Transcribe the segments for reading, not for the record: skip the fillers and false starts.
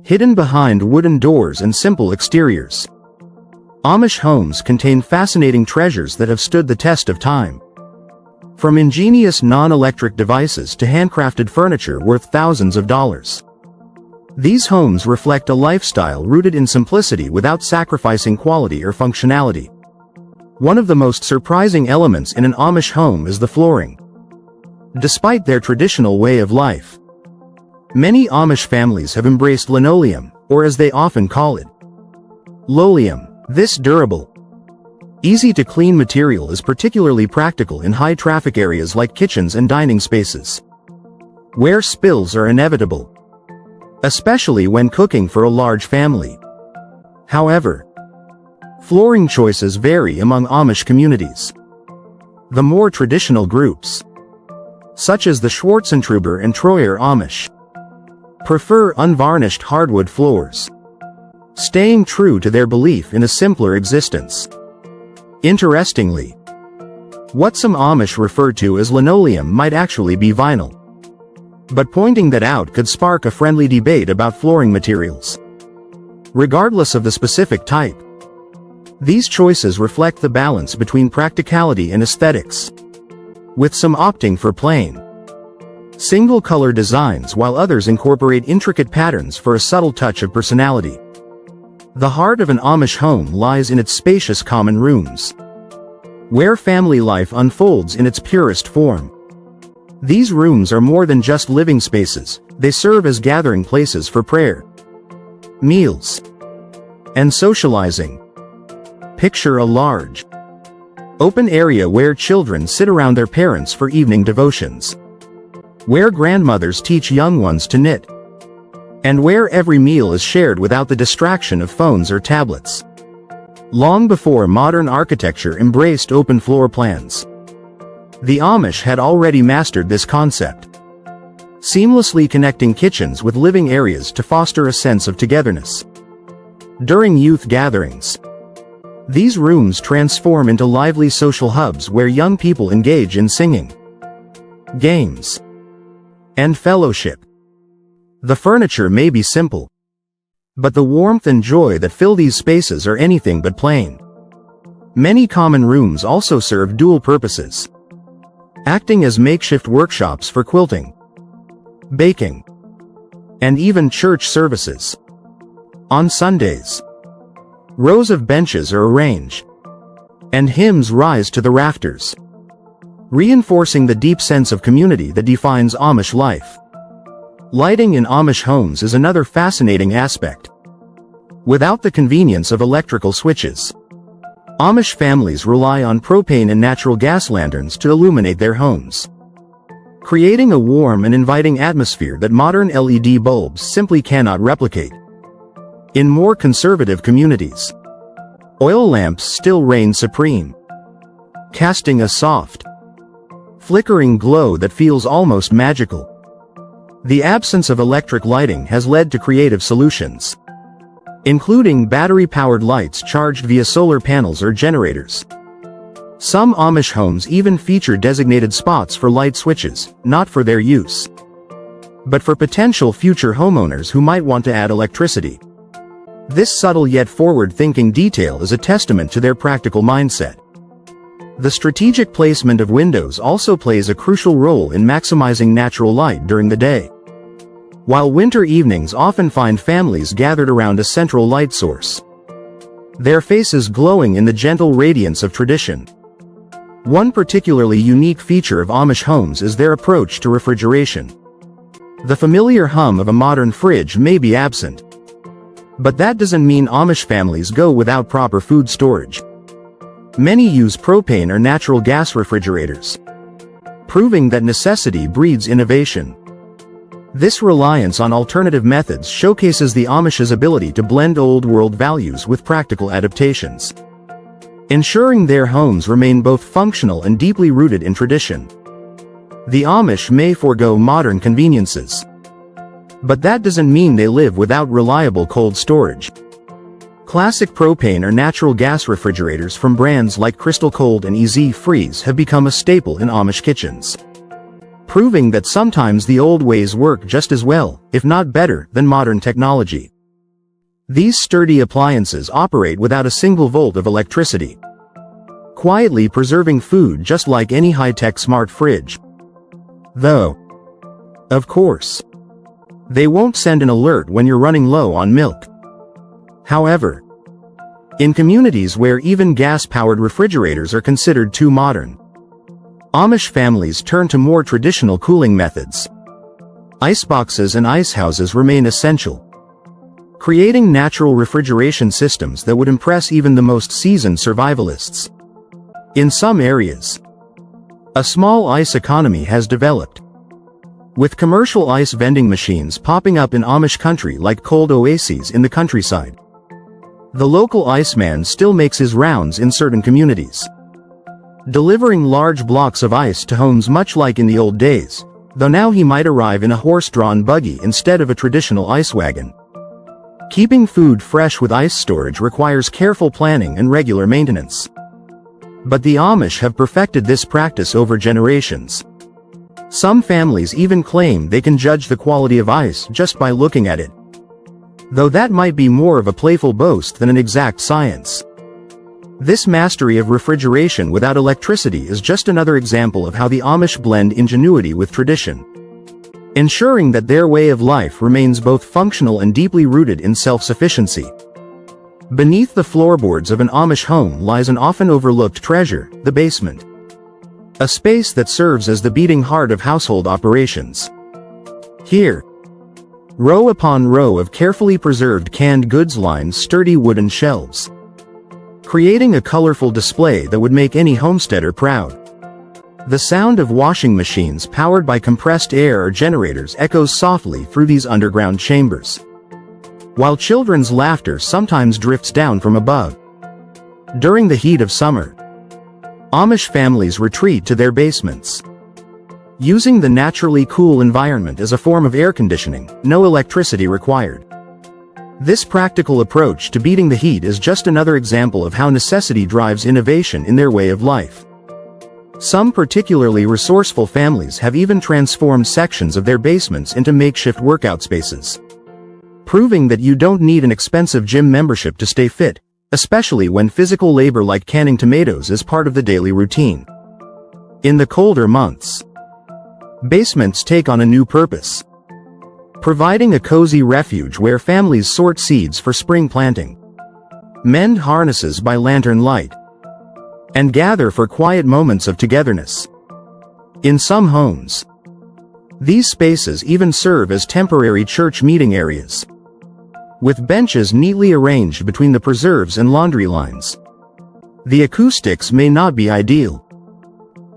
hidden behind wooden doors and simple exteriors. Amish homes contain fascinating treasures that have stood the test of time. From ingenious non-electric devices to handcrafted furniture worth thousands of dollars. These homes reflect a lifestyle rooted in simplicity without sacrificing quality or functionality. One of the most surprising elements in an Amish home is the flooring. Despite their traditional way of life, many Amish families have embraced linoleum, or as they often call it, lolium. This durable, easy-to-clean material is particularly practical in high-traffic areas like kitchens and dining spaces, where spills are inevitable, especially when cooking for a large family. However, flooring choices vary among Amish communities. The more traditional groups, such as the Schwarzentruber and Troyer Amish, prefer unvarnished hardwood floors, staying true to their belief in a simpler existence. Interestingly, what some Amish refer to as linoleum might actually be vinyl. But pointing that out could spark a friendly debate about flooring materials. Regardless of the specific type, these choices reflect the balance between practicality and aesthetics, with some opting for plain, single-color designs while others incorporate intricate patterns for a subtle touch of personality. The heart of an Amish home lies in its spacious common rooms, where family life unfolds in its purest form. These rooms are more than just living spaces, they serve as gathering places for prayer, meals, and socializing. Picture a large, open area where children sit around their parents for evening devotions, where grandmothers teach young ones to knit, and where every meal is shared without the distraction of phones or tablets. Long before modern architecture embraced open floor plans, the Amish had already mastered this concept, seamlessly connecting kitchens with living areas to foster a sense of togetherness. During youth gatherings, these rooms transform into lively social hubs where young people engage in singing, games, and fellowship. The furniture may be simple, but the warmth and joy that fill these spaces are anything but plain. Many common rooms also serve dual purposes, acting as makeshift workshops for quilting, baking, and even church services. On Sundays, rows of benches are arranged, and hymns rise to the rafters, reinforcing the deep sense of community that defines Amish life. Lighting in Amish homes is another fascinating aspect. Without the convenience of electrical switches, Amish families rely on propane and natural gas lanterns to illuminate their homes, creating a warm and inviting atmosphere that modern LED bulbs simply cannot replicate. In more conservative communities, oil lamps still reign supreme, casting a soft, flickering glow that feels almost magical. The absence of electric lighting has led to creative solutions, including battery-powered lights charged via solar panels or generators. Some Amish homes even feature designated spots for light switches, not for their use, but for potential future homeowners who might want to add electricity. This subtle yet forward-thinking detail is a testament to their practical mindset. The strategic placement of windows also plays a crucial role in maximizing natural light during the day. While winter evenings often find families gathered around a central light source, their faces glowing in the gentle radiance of tradition. One particularly unique feature of Amish homes is their approach to refrigeration. The familiar hum of a modern fridge may be absent, but that doesn't mean Amish families go without proper food storage. Many use propane or natural gas refrigerators, proving that necessity breeds innovation. This reliance on alternative methods showcases the Amish's ability to blend old-world values with practical adaptations, ensuring their homes remain both functional and deeply rooted in tradition. The Amish may forego modern conveniences, but that doesn't mean they live without reliable cold storage. Classic propane or natural gas refrigerators from brands like Crystal Cold and Easy Freeze have become a staple in Amish kitchens, proving that sometimes the old ways work just as well, if not better, than modern technology. These sturdy appliances operate without a single volt of electricity, quietly preserving food just like any high-tech smart fridge. Though, of course, they won't send an alert when you're running low on milk. However, in communities where even gas-powered refrigerators are considered too modern, Amish families turn to more traditional cooling methods. Iceboxes and ice houses remain essential, creating natural refrigeration systems that would impress even the most seasoned survivalists. In some areas, a small ice economy has developed, with commercial ice vending machines popping up in Amish country like cold oases in the countryside. The local iceman still makes his rounds in certain communities, delivering large blocks of ice to homes much like in the old days, though now he might arrive in a horse-drawn buggy instead of a traditional ice wagon. Keeping food fresh with ice storage requires careful planning and regular maintenance. But the Amish have perfected this practice over generations. Some families even claim they can judge the quality of ice just by looking at it, though that might be more of a playful boast than an exact science. This mastery of refrigeration without electricity is just another example of how the Amish blend ingenuity with tradition, ensuring that their way of life remains both functional and deeply rooted in self-sufficiency. Beneath the floorboards of an Amish home lies an often overlooked treasure, the basement. A space that serves as the beating heart of household operations. Here, row upon row of carefully preserved canned goods line sturdy wooden shelves, creating a colorful display that would make any homesteader proud. The sound of washing machines powered by compressed air or generators echoes softly through these underground chambers, while children's laughter sometimes drifts down from above. During the heat of summer, Amish families retreat to their basements, using the naturally cool environment as a form of air conditioning, no electricity required. This practical approach to beating the heat is just another example of how necessity drives innovation in their way of life. Some particularly resourceful families have even transformed sections of their basements into makeshift workout spaces, proving that you don't need an expensive gym membership to stay fit, especially when physical labor like canning tomatoes is part of the daily routine. In the colder months, basements take on a new purpose, providing a cozy refuge where families sort seeds for spring planting, mend harnesses by lantern light, and gather for quiet moments of togetherness. In some homes, these spaces even serve as temporary church meeting areas, with benches neatly arranged between the preserves and laundry lines. The acoustics may not be ideal,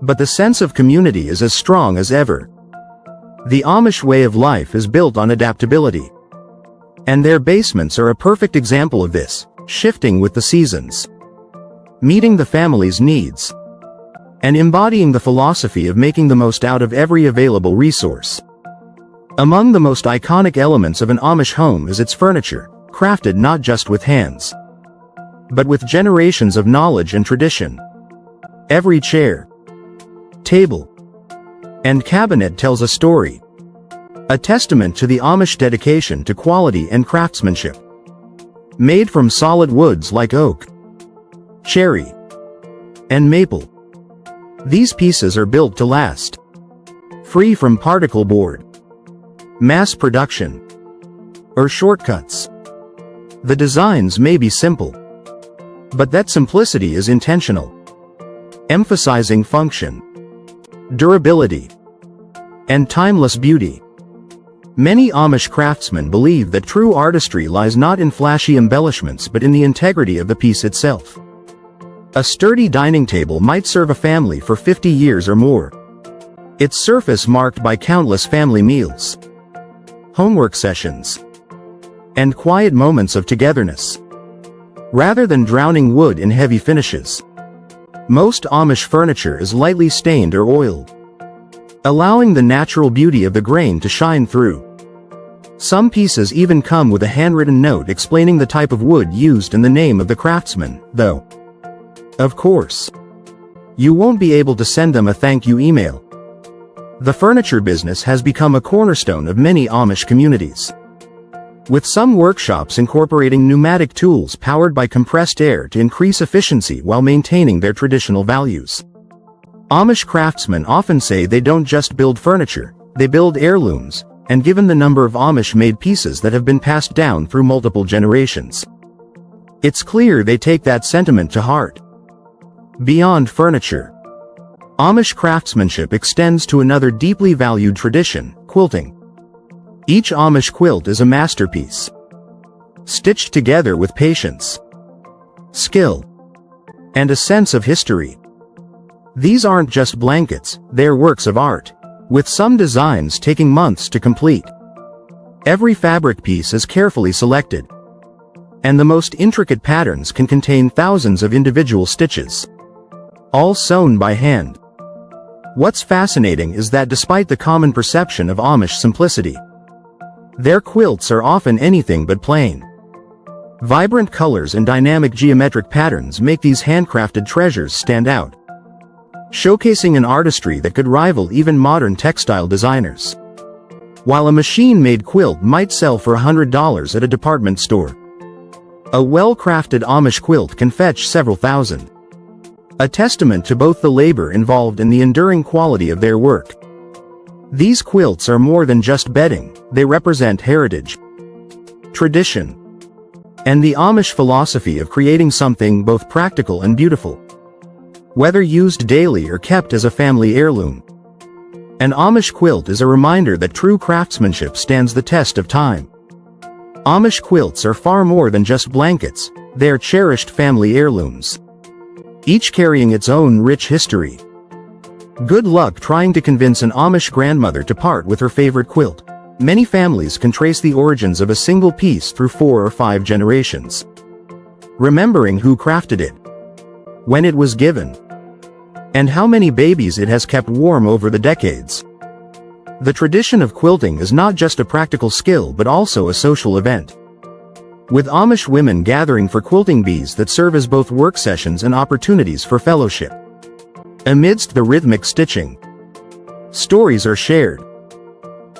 but the sense of community is as strong as ever. The Amish way of life is built on adaptability, and their basements are a perfect example of this, shifting with the seasons, meeting the family's needs, and embodying the philosophy of making the most out of every available resource. Among the most iconic elements of an Amish home is its furniture, crafted not just with hands, but with generations of knowledge and tradition. Every chair, table, and cabinet tells a story, a testament to the Amish dedication to quality and craftsmanship. Made from solid woods like oak, cherry, and maple, these pieces are built to last, free from particle board, mass production, or shortcuts. The designs may be simple, but that simplicity is intentional, emphasizing function, durability, and timeless beauty. Many Amish craftsmen believe that true artistry lies not in flashy embellishments but in the integrity of the piece itself. A sturdy dining table might serve a family for 50 years or more, its surface marked by countless family meals, homework sessions, and quiet moments of togetherness. Rather than drowning wood in heavy finishes, most Amish furniture is lightly stained or oiled, allowing the natural beauty of the grain to shine through. Some pieces even come with a handwritten note explaining the type of wood used and the name of the craftsman, though, of course, you won't be able to send them a thank you email. The furniture business has become a cornerstone of many Amish communities, with some workshops incorporating pneumatic tools powered by compressed air to increase efficiency while maintaining their traditional values. Amish craftsmen often say they don't just build furniture, they build heirlooms, and given the number of Amish-made pieces that have been passed down through multiple generations, it's clear they take that sentiment to heart. Beyond furniture, Amish craftsmanship extends to another deeply valued tradition, quilting. Each Amish quilt is a masterpiece, stitched together with patience, skill, and a sense of history. These aren't just blankets, they're works of art, with some designs taking months to complete. Every fabric piece is carefully selected, and the most intricate patterns can contain thousands of individual stitches, all sewn by hand. What's fascinating is that despite the common perception of Amish simplicity, their quilts are often anything but plain. Vibrant colors and dynamic geometric patterns make these handcrafted treasures stand out, showcasing an artistry that could rival even modern textile designers. While a machine-made quilt might sell for $100 at a department store, a well-crafted Amish quilt can fetch several thousand. A testament to both the labor involved and the enduring quality of their work. These quilts are more than just bedding, they represent heritage, tradition, and the Amish philosophy of creating something both practical and beautiful. Whether used daily or kept as a family heirloom, an Amish quilt is a reminder that true craftsmanship stands the test of time. Amish quilts are far more than just blankets, they are cherished family heirlooms, each carrying its own rich history. Good luck trying to convince an Amish grandmother to part with her favorite quilt. Many families can trace the origins of a single piece through 4 or 5 generations, remembering who crafted it, when it was given, and how many babies it has kept warm over the decades. The tradition of quilting is not just a practical skill but also a social event, with Amish women gathering for quilting bees that serve as both work sessions and opportunities for fellowship. Amidst the rhythmic stitching, stories are shared,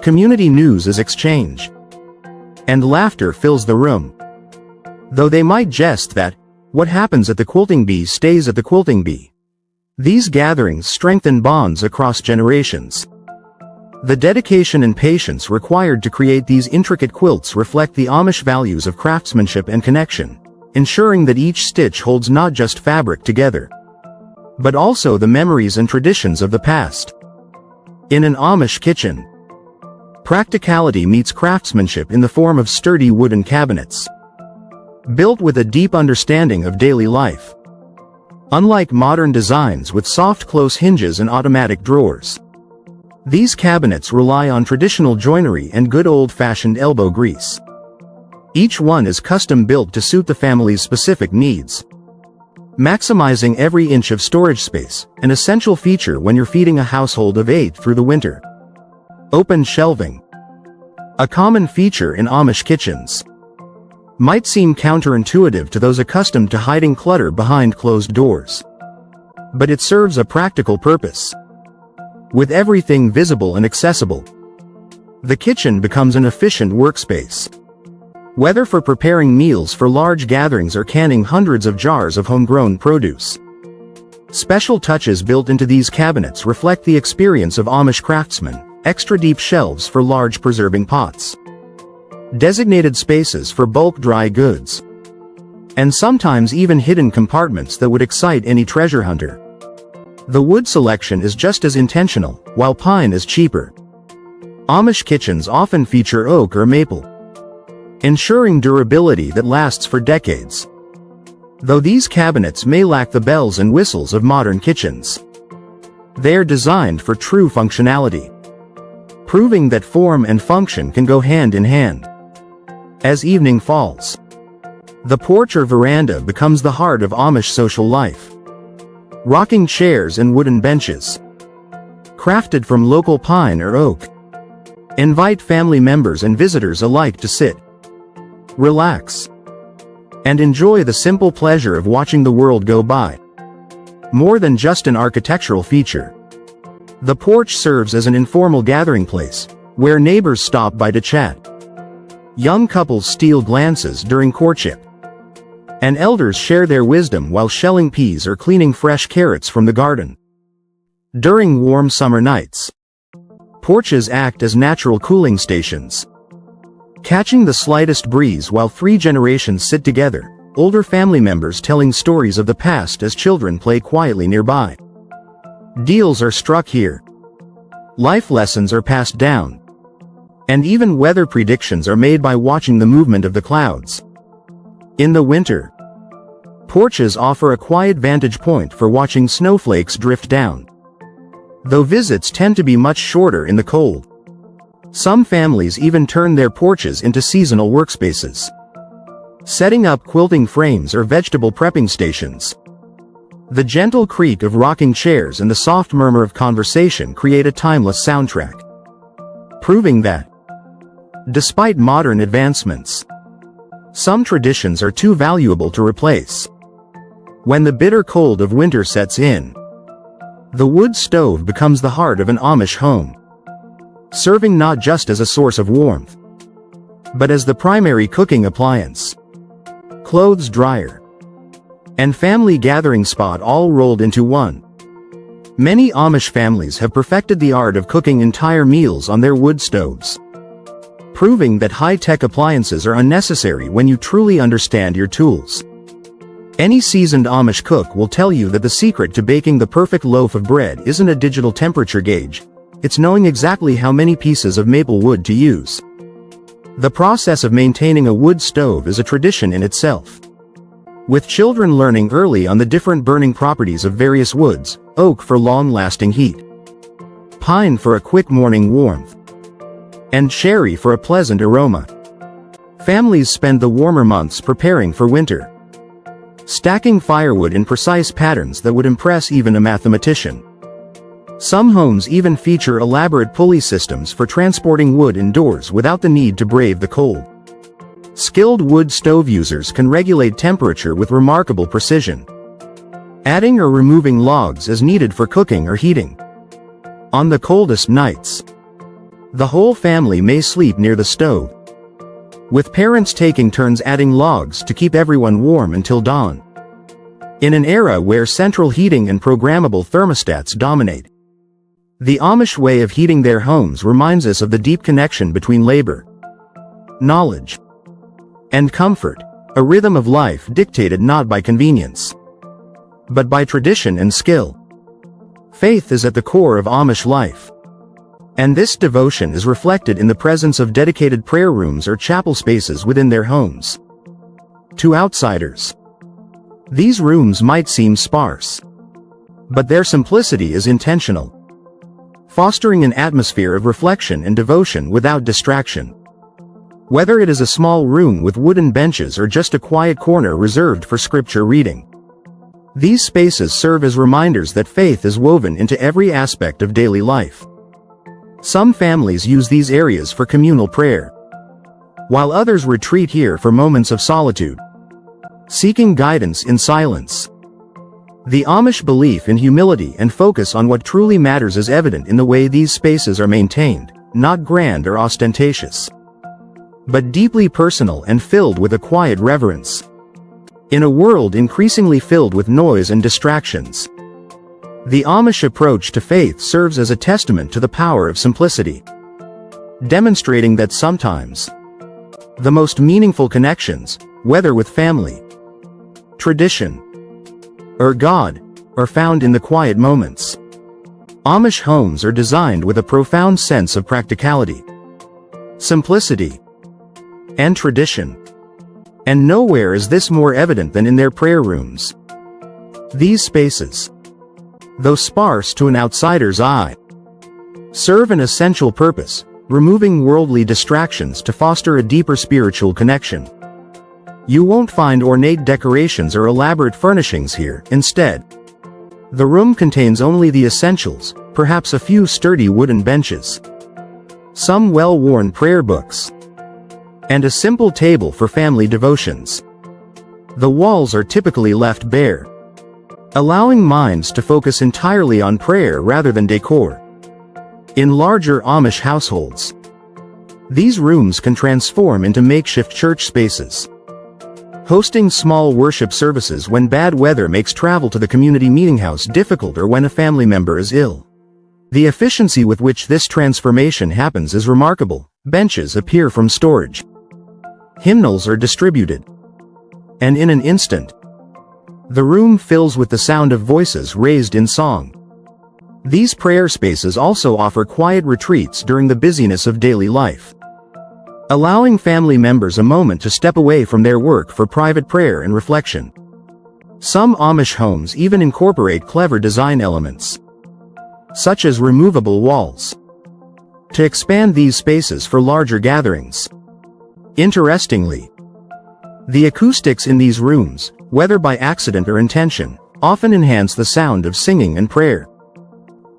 community news is exchanged, and laughter fills the room. Though they might jest that, what happens at the quilting bee stays at the quilting bee, these gatherings strengthen bonds across generations. The dedication and patience required to create these intricate quilts reflect the Amish values of craftsmanship and connection, ensuring that each stitch holds not just fabric together, but also the memories and traditions of the past. In an Amish kitchen, practicality meets craftsmanship in the form of sturdy wooden cabinets, built with a deep understanding of daily life. Unlike modern designs with soft close hinges and automatic drawers, these cabinets rely on traditional joinery and good old-fashioned elbow grease. Each one is custom-built to suit the family's specific needs, maximizing every inch of storage space, an essential feature when you're feeding a household of 8 through the winter. Open shelving, a common feature in Amish kitchens, might seem counterintuitive to those accustomed to hiding clutter behind closed doors, but it serves a practical purpose. With everything visible and accessible, the kitchen becomes an efficient workspace. Whether for preparing meals for large gatherings or canning hundreds of jars of homegrown produce, special touches built into these cabinets reflect the experience of Amish craftsmen: extra deep shelves for large preserving pots, designated spaces for bulk dry goods, and sometimes even hidden compartments that would excite any treasure hunter. The wood selection is just as intentional, while pine is cheaper. Amish kitchens often feature oak or maple, ensuring durability that lasts for decades. Though these cabinets may lack the bells and whistles of modern kitchens, they are designed for true functionality, proving that form and function can go hand in hand. As evening falls, the porch or veranda becomes the heart of Amish social life. Rocking chairs and wooden benches, crafted from local pine or oak, invite family members and visitors alike to sit, relax, and enjoy the simple pleasure of watching the world go by. More than just an architectural feature, the porch serves as an informal gathering place, where neighbors stop by to chat, Young couples steal glances during courtship. And elders share their wisdom while shelling peas or cleaning fresh carrots from the garden. During warm summer nights, porches act as natural cooling stations. Catching the slightest breeze while 3 generations sit together, older family members telling stories of the past as children play quietly nearby. Deals are struck here. Life lessons are passed down. And even weather predictions are made by watching the movement of the clouds. In the winter, porches offer a quiet vantage point for watching snowflakes drift down. Though visits tend to be much shorter in the cold, some families even turn their porches into seasonal workspaces, setting up quilting frames or vegetable prepping stations. The gentle creak of rocking chairs and the soft murmur of conversation create a timeless soundtrack, proving that, despite modern advancements, some traditions are too valuable to replace. When the bitter cold of winter sets in, the wood stove becomes the heart of an Amish home, serving not just as a source of warmth, but as the primary cooking appliance, clothes dryer, and family gathering spot all rolled into one. Many Amish families have perfected the art of cooking entire meals on their wood stoves, proving that high-tech appliances are unnecessary when you truly understand your tools. Any seasoned Amish cook will tell you that the secret to baking the perfect loaf of bread isn't a digital temperature gauge, it's knowing exactly how many pieces of maple wood to use. The process of maintaining a wood stove is a tradition in itself, with children learning early on the different burning properties of various woods: oak for long-lasting heat, pine for a quick morning warmth, and cherry for a pleasant aroma. Families spend the warmer months preparing for winter, stacking firewood in precise patterns that would impress even a mathematician. Some homes even feature elaborate pulley systems for transporting wood indoors without the need to brave the cold. Skilled wood stove users can regulate temperature with remarkable precision, adding or removing logs as needed for cooking or heating. On the coldest nights, the whole family may sleep near the stove, with parents taking turns adding logs to keep everyone warm until dawn. In an era where central heating and programmable thermostats dominate, the Amish way of heating their homes reminds us of the deep connection between labor, knowledge, and comfort, a rhythm of life dictated not by convenience, but by tradition and skill. Faith is at the core of Amish life, and this devotion is reflected in the presence of dedicated prayer rooms or chapel spaces within their homes. To outsiders, these rooms might seem sparse, but their simplicity is intentional, fostering an atmosphere of reflection and devotion without distraction. Whether it is a small room with wooden benches or just a quiet corner reserved for scripture reading, these spaces serve as reminders that faith is woven into every aspect of daily life. Some families use these areas for communal prayer, while others retreat here for moments of solitude, seeking guidance in silence. The Amish belief in humility and focus on what truly matters is evident in the way these spaces are maintained, not grand or ostentatious, but deeply personal and filled with a quiet reverence. In a world increasingly filled with noise and distractions, the Amish approach to faith serves as a testament to the power of simplicity, demonstrating that sometimes the most meaningful connections, whether with family, tradition, or God, are found in the quiet moments. Amish homes are designed with a profound sense of practicality, simplicity, and tradition, and nowhere is this more evident than in their prayer rooms. These spaces, though sparse to an outsider's eye, serve an essential purpose, removing worldly distractions to foster a deeper spiritual connection. You won't find ornate decorations or elaborate furnishings here. Instead, the room contains only the essentials, perhaps a few sturdy wooden benches, some well-worn prayer books, and a simple table for family devotions. The walls are typically left bare, allowing minds to focus entirely on prayer rather than decor. In larger Amish households, These rooms can transform into makeshift church spaces, hosting small worship services when bad weather makes travel to the community meeting house difficult or when a family member is ill. The efficiency with which this transformation happens is remarkable. Benches appear from storage. Hymnals are distributed. And in an instant, the room fills with the sound of voices raised in song. These prayer spaces also offer quiet retreats during the busyness of daily life, allowing family members a moment to step away from their work for private prayer and reflection. Some Amish homes even incorporate clever design elements, such as removable walls, to expand these spaces for larger gatherings. Interestingly, the acoustics in these rooms, whether by accident or intention, often enhance the sound of singing and prayer,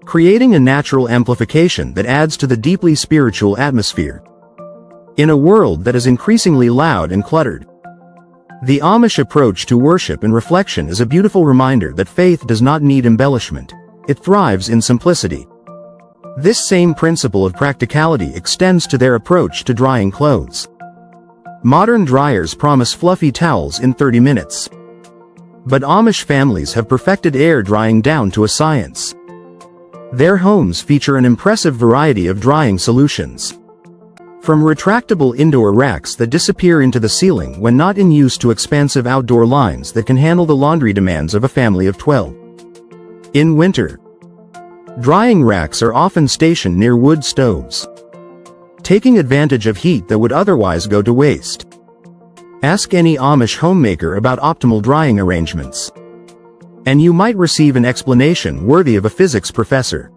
creating a natural amplification that adds to the deeply spiritual atmosphere. In a world that is increasingly loud and cluttered, the Amish approach to worship and reflection is a beautiful reminder that faith does not need embellishment. It thrives in simplicity. This same principle of practicality extends to their approach to drying clothes. Modern dryers promise fluffy towels in 30 minutes. But Amish families have perfected air drying down to a science. Their homes feature an impressive variety of drying solutions, from retractable indoor racks that disappear into the ceiling when not in use to expansive outdoor lines that can handle the laundry demands of a family of 12. In winter, drying racks are often stationed near wood stoves, taking advantage of heat that would otherwise go to waste. Ask any Amish homemaker about optimal drying arrangements, and you might receive an explanation worthy of a physics professor.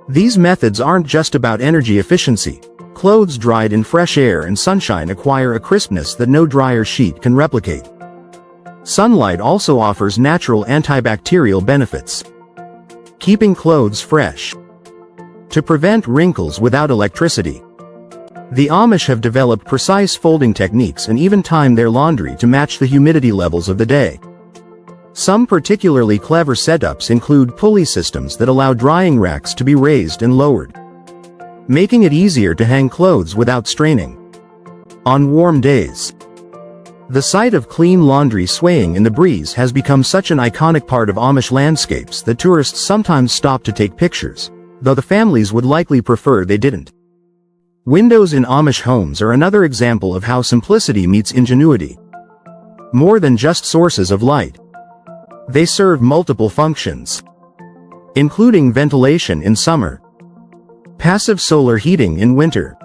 These methods aren't just about energy efficiency. Clothes dried in fresh air and sunshine acquire a crispness that no dryer sheet can replicate. Sunlight also offers natural antibacterial benefits, keeping clothes fresh. To prevent wrinkles without electricity, the Amish have developed precise folding techniques and even time their laundry to match the humidity levels of the day. Some particularly clever setups include pulley systems that allow drying racks to be raised and lowered, making it easier to hang clothes without straining. On warm days, the sight of clean laundry swaying in the breeze has become such an iconic part of Amish landscapes that tourists sometimes stop to take pictures, though the families would likely prefer they didn't. Windows in Amish homes are another example of how simplicity meets ingenuity. More than just sources of light, they serve multiple functions, including ventilation in summer, passive solar heating in winter,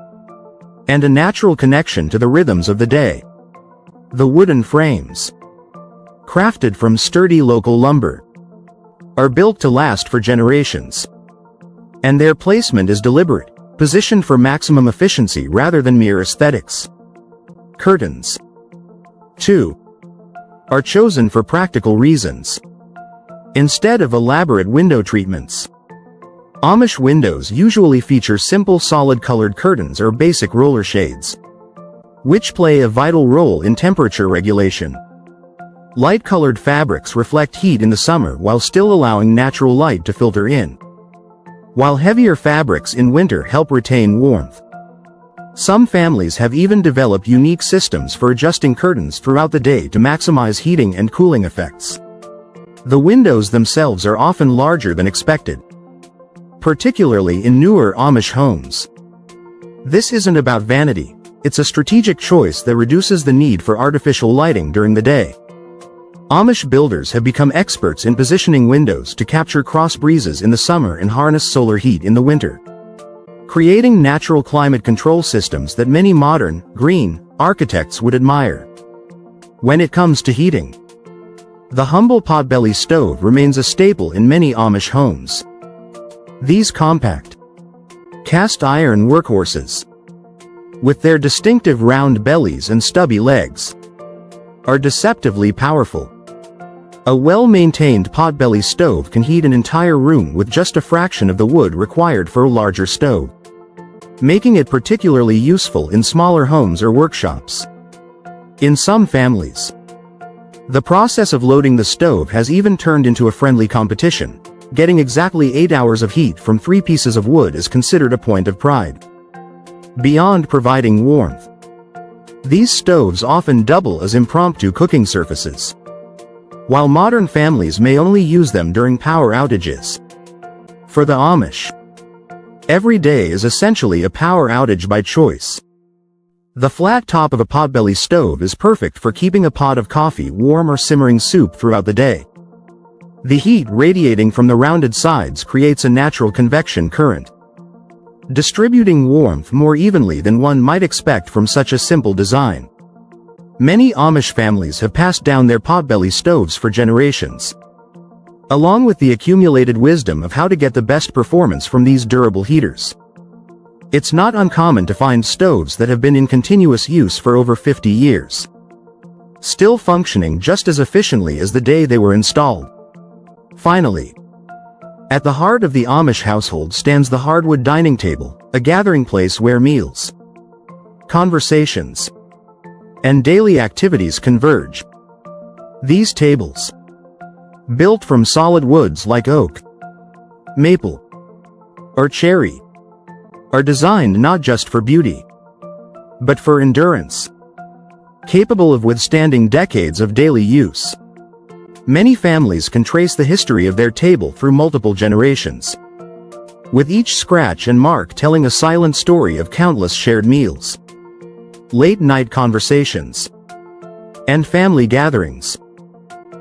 and a natural connection to the rhythms of the day. The wooden frames, crafted from sturdy local lumber, are built to last for generations, and their placement is deliberate, positioned for maximum efficiency rather than mere aesthetics. Curtains, too, are chosen for practical reasons. Instead of elaborate window treatments, Amish windows usually feature simple solid-colored curtains or basic roller shades, which play a vital role in temperature regulation. Light-colored fabrics reflect heat in the summer while still allowing natural light to filter in, while heavier fabrics in winter help retain warmth. Some families have even developed unique systems for adjusting curtains throughout the day to maximize heating and cooling effects. The windows themselves are often larger than expected, particularly in newer Amish homes. This isn't about vanity, it's a strategic choice that reduces the need for artificial lighting during the day. Amish builders have become experts in positioning windows to capture cross breezes in the summer and harness solar heat in the winter, creating natural climate control systems that many modern, green, architects would admire. When it comes to heating, the humble potbelly stove remains a staple in many Amish homes. These compact, cast-iron workhorses, with their distinctive round bellies and stubby legs, are deceptively powerful. A well-maintained potbelly stove can heat an entire room with just a fraction of the wood required for a larger stove, making it particularly useful in smaller homes or workshops. In some families, the process of loading the stove has even turned into a friendly competition. Getting exactly 8 hours of heat from 3 pieces of wood is considered a point of pride. Beyond providing warmth, these stoves often double as impromptu cooking surfaces, while modern families may only use them during power outages. For the Amish, every day is essentially a power outage by choice. The flat top of a potbelly stove is perfect for keeping a pot of coffee warm or simmering soup throughout the day. The heat radiating from the rounded sides creates a natural convection current, distributing warmth more evenly than one might expect from such a simple design. Many Amish families have passed down their potbelly stoves for generations, along with the accumulated wisdom of how to get the best performance from these durable heaters. It's not uncommon to find stoves that have been in continuous use for over 50 years, still functioning just as efficiently as the day they were installed. Finally, at the heart of the Amish household stands the hardwood dining table, a gathering place where meals, conversations, and daily activities converge. These tables, built from solid woods like oak, maple, or cherry, are designed not just for beauty, but for endurance, capable of withstanding decades of daily use. Many families can trace the history of their table through multiple generations, with each scratch and mark telling a silent story of countless shared meals, late-night conversations, and family gatherings.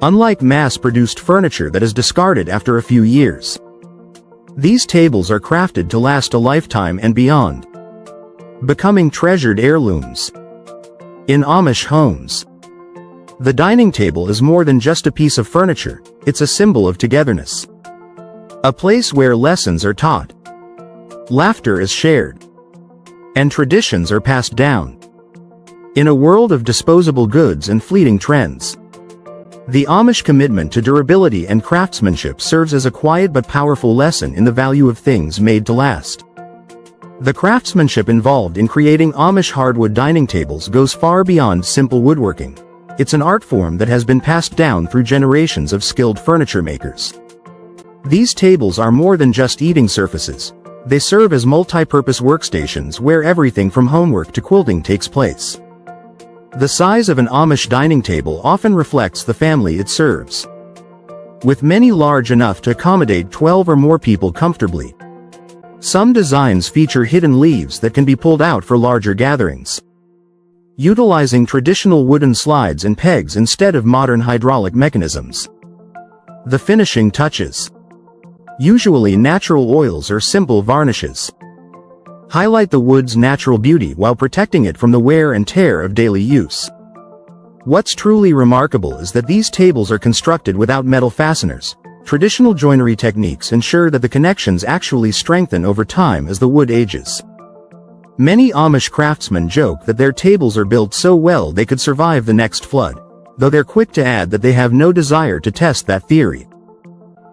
Unlike mass-produced furniture that is discarded after a few years, these tables are crafted to last a lifetime and beyond, becoming treasured heirlooms. In Amish homes, the dining table is more than just a piece of furniture, it's a symbol of togetherness. A place where lessons are taught, laughter is shared, and traditions are passed down. In a world of disposable goods and fleeting trends, the Amish commitment to durability and craftsmanship serves as a quiet but powerful lesson in the value of things made to last. The craftsmanship involved in creating Amish hardwood dining tables goes far beyond simple woodworking. It's an art form that has been passed down through generations of skilled furniture makers. These tables are more than just eating surfaces. They serve as multi-purpose workstations where everything from homework to quilting takes place. The size of an Amish dining table often reflects the family it serves, with many large enough to accommodate 12 or more people comfortably. Some designs feature hidden leaves that can be pulled out for larger gatherings, utilizing traditional wooden slides and pegs instead of modern hydraulic mechanisms. The finishing touches, usually natural oils or simple varnishes, highlight the wood's natural beauty while protecting it from the wear and tear of daily use. What's truly remarkable is that these tables are constructed without metal fasteners. Traditional joinery techniques ensure that the connections actually strengthen over time as the wood ages. Many Amish craftsmen joke that their tables are built so well they could survive the next flood, though they're quick to add that they have no desire to test that theory.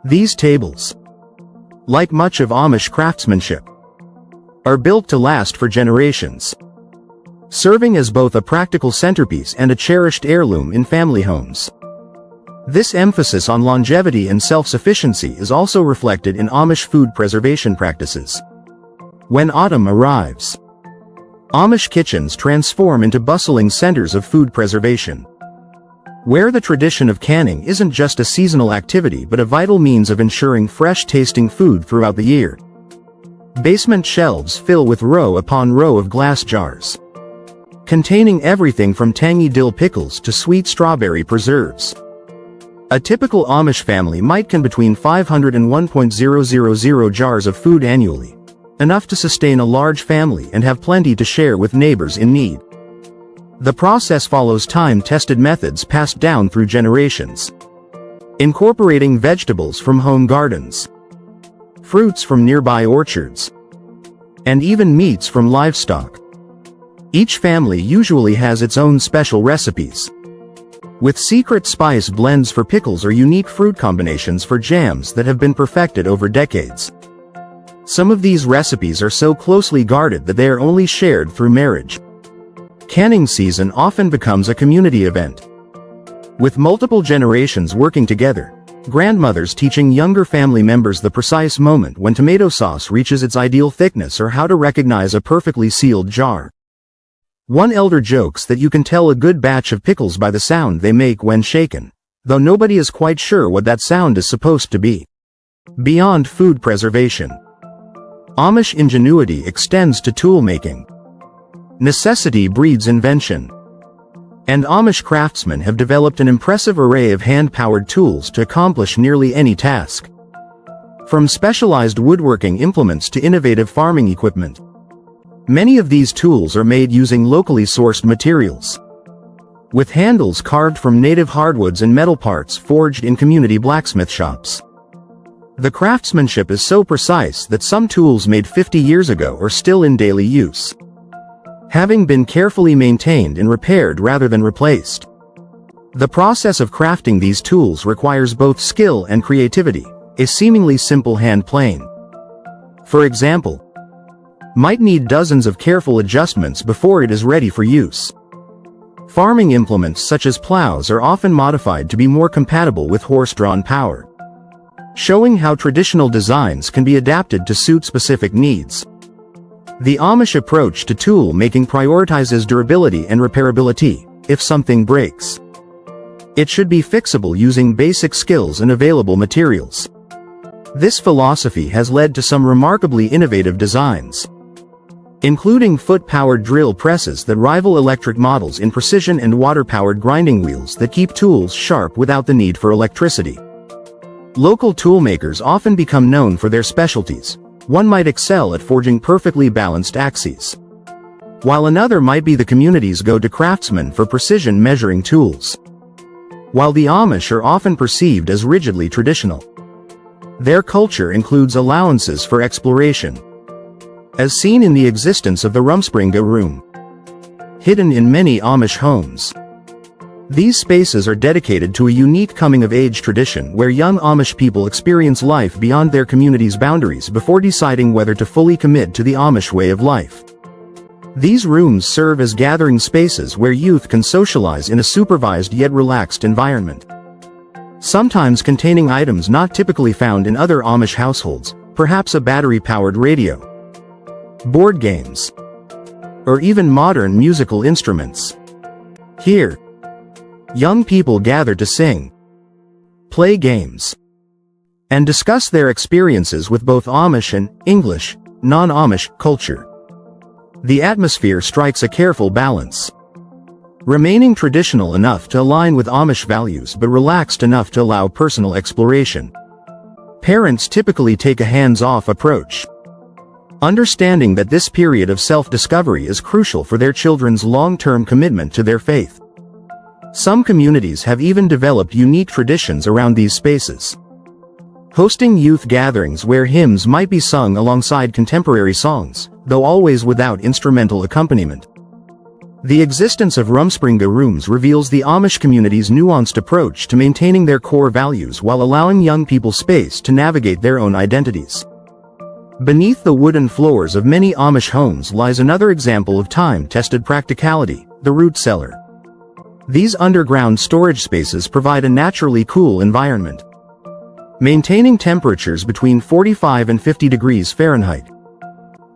These tables, like much of Amish craftsmanship, are built to last for generations, serving as both a practical centerpiece and a cherished heirloom in family homes. This emphasis on longevity and self-sufficiency is also reflected in Amish food preservation practices. When autumn arrives, Amish kitchens transform into bustling centers of food preservation, where the tradition of canning isn't just a seasonal activity but a vital means of ensuring fresh-tasting food throughout the year. Basement shelves fill with row upon row of glass jars, containing everything from tangy dill pickles to sweet strawberry preserves. A typical Amish family might can between 500 and 1,000 jars of food annually, enough to sustain a large family and have plenty to share with neighbors in need. The process follows time-tested methods passed down through generations, incorporating vegetables from home gardens, fruits from nearby orchards, and even meats from livestock. Each family usually has its own special recipes, with secret spice blends for pickles or unique fruit combinations for jams that have been perfected over decades. Some of these recipes are so closely guarded that they are only shared through marriage. Canning season often becomes a community event, with multiple generations working together. Grandmothers teaching younger family members the precise moment when tomato sauce reaches its ideal thickness or how to recognize a perfectly sealed jar. One elder jokes that you can tell a good batch of pickles by the sound they make when shaken, though nobody is quite sure what that sound is supposed to be. Beyond food preservation, Amish ingenuity extends to tool making. Necessity breeds invention. And Amish craftsmen have developed an impressive array of hand-powered tools to accomplish nearly any task. From specialized woodworking implements to innovative farming equipment, many of these tools are made using locally sourced materials. With handles carved from native hardwoods and metal parts forged in community blacksmith shops. The craftsmanship is so precise that some tools made 50 years ago are still in daily use, having been carefully maintained and repaired rather than replaced. The process of crafting these tools requires both skill and creativity, a seemingly simple hand plane, for example, might need dozens of careful adjustments before it is ready for use. Farming implements such as plows are often modified to be more compatible with horse-drawn power, showing how traditional designs can be adapted to suit specific needs. The Amish approach to tool making prioritizes durability and repairability. If something breaks, it should be fixable using basic skills and available materials. This philosophy has led to some remarkably innovative designs, including foot-powered drill presses that rival electric models in precision and water-powered grinding wheels that keep tools sharp without the need for electricity. Local toolmakers often become known for their specialties. One might excel at forging perfectly balanced axes, while another might be the community's go-to craftsman for precision measuring tools. While the Amish are often perceived as rigidly traditional, their culture includes allowances for exploration, as seen in the existence of the Rumspringa room, hidden in many Amish homes. These spaces are dedicated to a unique coming-of-age tradition where young Amish people experience life beyond their community's boundaries before deciding whether to fully commit to the Amish way of life. These rooms serve as gathering spaces where youth can socialize in a supervised yet relaxed environment, sometimes containing items not typically found in other Amish households, perhaps a battery-powered radio, board games, or even modern musical instruments. Here, young people gather to sing, play games, and discuss their experiences with both Amish and English, non-Amish culture. The atmosphere strikes a careful balance, remaining traditional enough to align with Amish values but relaxed enough to allow personal exploration. Parents typically take a hands-off approach, understanding that this period of self-discovery is crucial for their children's long-term commitment to their faith. Some communities have even developed unique traditions around these spaces, hosting youth gatherings where hymns might be sung alongside contemporary songs, though always without instrumental accompaniment. The existence of Rumspringa rooms reveals the Amish community's nuanced approach to maintaining their core values while allowing young people space to navigate their own identities. Beneath the wooden floors of many Amish homes lies another example of time-tested practicality, the root cellar. These underground storage spaces provide a naturally cool environment, maintaining temperatures between 45 and 50 degrees Fahrenheit,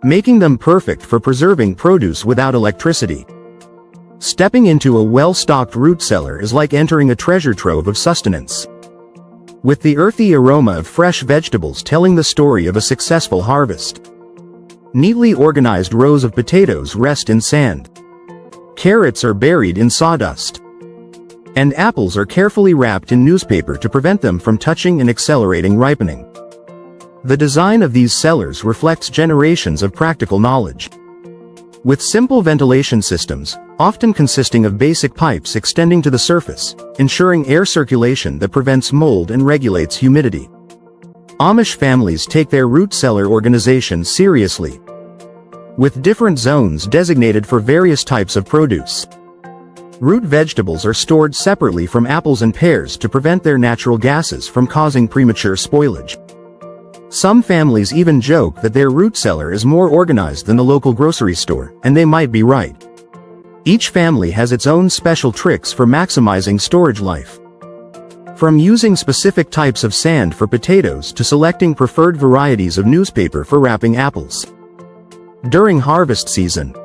making them perfect for preserving produce without electricity. Stepping into a well-stocked root cellar is like entering a treasure trove of sustenance, with the earthy aroma of fresh vegetables telling the story of a successful harvest. Neatly organized rows of potatoes rest in sand. Carrots are buried in sawdust, and apples are carefully wrapped in newspaper to prevent them from touching and accelerating ripening. The design of these cellars reflects generations of practical knowledge, with simple ventilation systems, often consisting of basic pipes extending to the surface, ensuring air circulation that prevents mold and regulates humidity. Amish families take their root cellar organization seriously, with different zones designated for various types of produce. Root vegetables are stored separately from apples and pears to prevent their natural gases from causing premature spoilage. Some families even joke that their root cellar is more organized than the local grocery store, and they might be right. Each family has its own special tricks for maximizing storage life. From using specific types of sand for potatoes to selecting preferred varieties of newspaper for wrapping apples. During harvest season,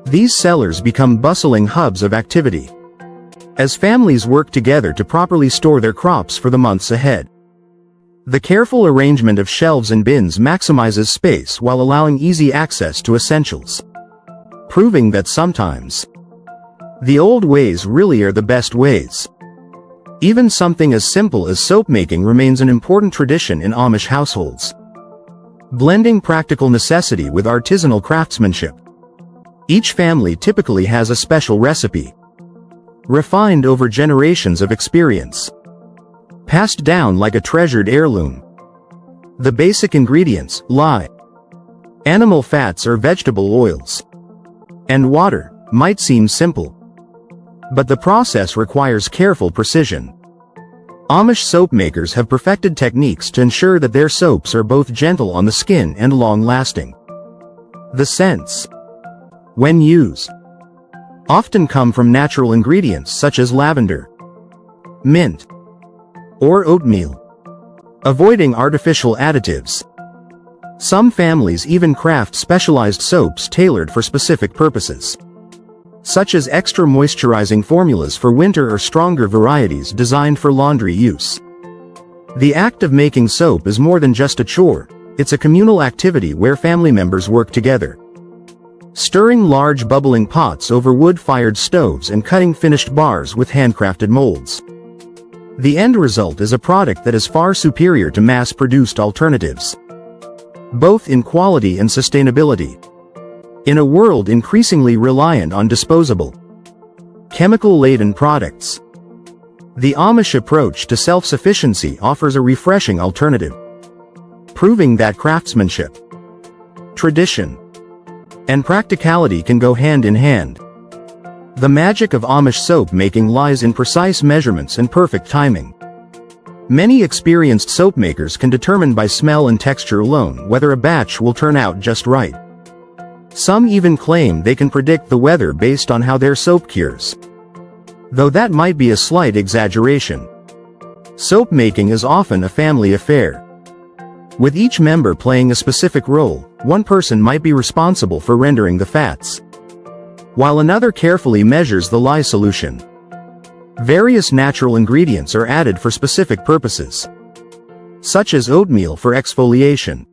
these cellars become bustling hubs of activity, as families work together to properly store their crops for the months ahead. The careful arrangement of shelves and bins maximizes space while allowing easy access to essentials, proving that sometimes the old ways really are the best ways. Even something as simple as soap making remains an important tradition in Amish households, blending practical necessity with artisanal craftsmanship. Each family typically has a special recipe, refined over generations of experience, passed down like a treasured heirloom. The basic ingredients lie: animal fats or vegetable oils, and water. Might seem simple, but the process requires careful precision. Amish soap makers have perfected techniques to ensure that their soaps are both gentle on the skin and long-lasting. The scents, when used, often come from natural ingredients such as lavender, mint, or oatmeal, avoiding artificial additives. Some families even craft specialized soaps tailored for specific purposes, such as extra moisturizing formulas for winter or stronger varieties designed for laundry use. The act of making soap is more than just a chore, it's a communal activity where family members work together, stirring large bubbling pots over wood-fired stoves and cutting finished bars with handcrafted molds. The end result is a product that is far superior to mass-produced alternatives, both in quality and sustainability. In a world increasingly reliant on disposable, chemical-laden products, the Amish approach to self-sufficiency offers a refreshing alternative, proving that craftsmanship, tradition, and practicality can go hand in hand. The magic of Amish soap making lies in precise measurements and perfect timing. Many experienced soap makers can determine by smell and texture alone whether a batch will turn out just right. Some even claim they can predict the weather based on how their soap cures, though that might be a slight exaggeration. Soap making is often a family affair, with each member playing a specific role. One person might be responsible for rendering the fats, while another carefully measures the lye solution. Various natural ingredients are added for specific purposes, such as oatmeal for exfoliation,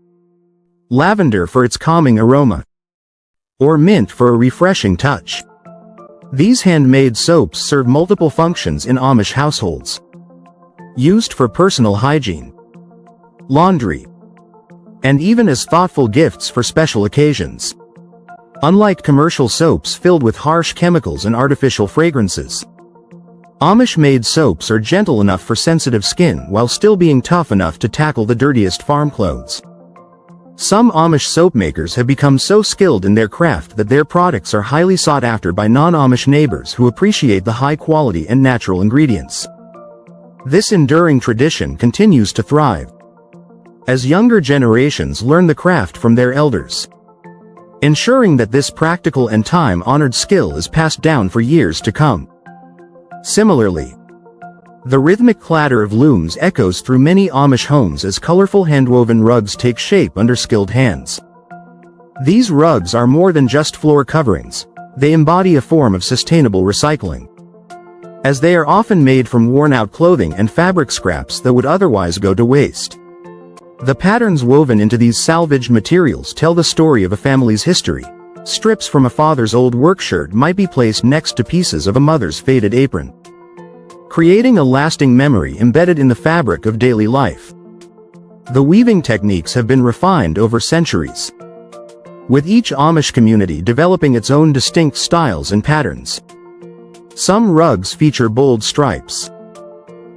lavender for its calming aroma, or mint for a refreshing touch. These handmade soaps serve multiple functions in Amish households, used for personal hygiene, laundry, and even as thoughtful gifts for special occasions. Unlike commercial soaps filled with harsh chemicals and artificial fragrances, Amish-made soaps are gentle enough for sensitive skin while still being tough enough to tackle the dirtiest farm clothes. Some Amish soap makers have become so skilled in their craft that their products are highly sought after by non-Amish neighbors who appreciate the high quality and natural ingredients. This enduring tradition continues to thrive as younger generations learn the craft from their elders, ensuring that this practical and time-honored skill is passed down for years to come. Similarly, the rhythmic clatter of looms echoes through many Amish homes as colorful handwoven rugs take shape under skilled hands. These rugs are more than just floor coverings, they embody a form of sustainable recycling, as they are often made from worn-out clothing and fabric scraps that would otherwise go to waste. The patterns woven into these salvaged materials tell the story of a family's history. Strips from a father's old work shirt might be placed next to pieces of a mother's faded apron, creating a lasting memory embedded in the fabric of daily life. The weaving techniques have been refined over centuries, with each Amish community developing its own distinct styles and patterns. Some rugs feature bold stripes,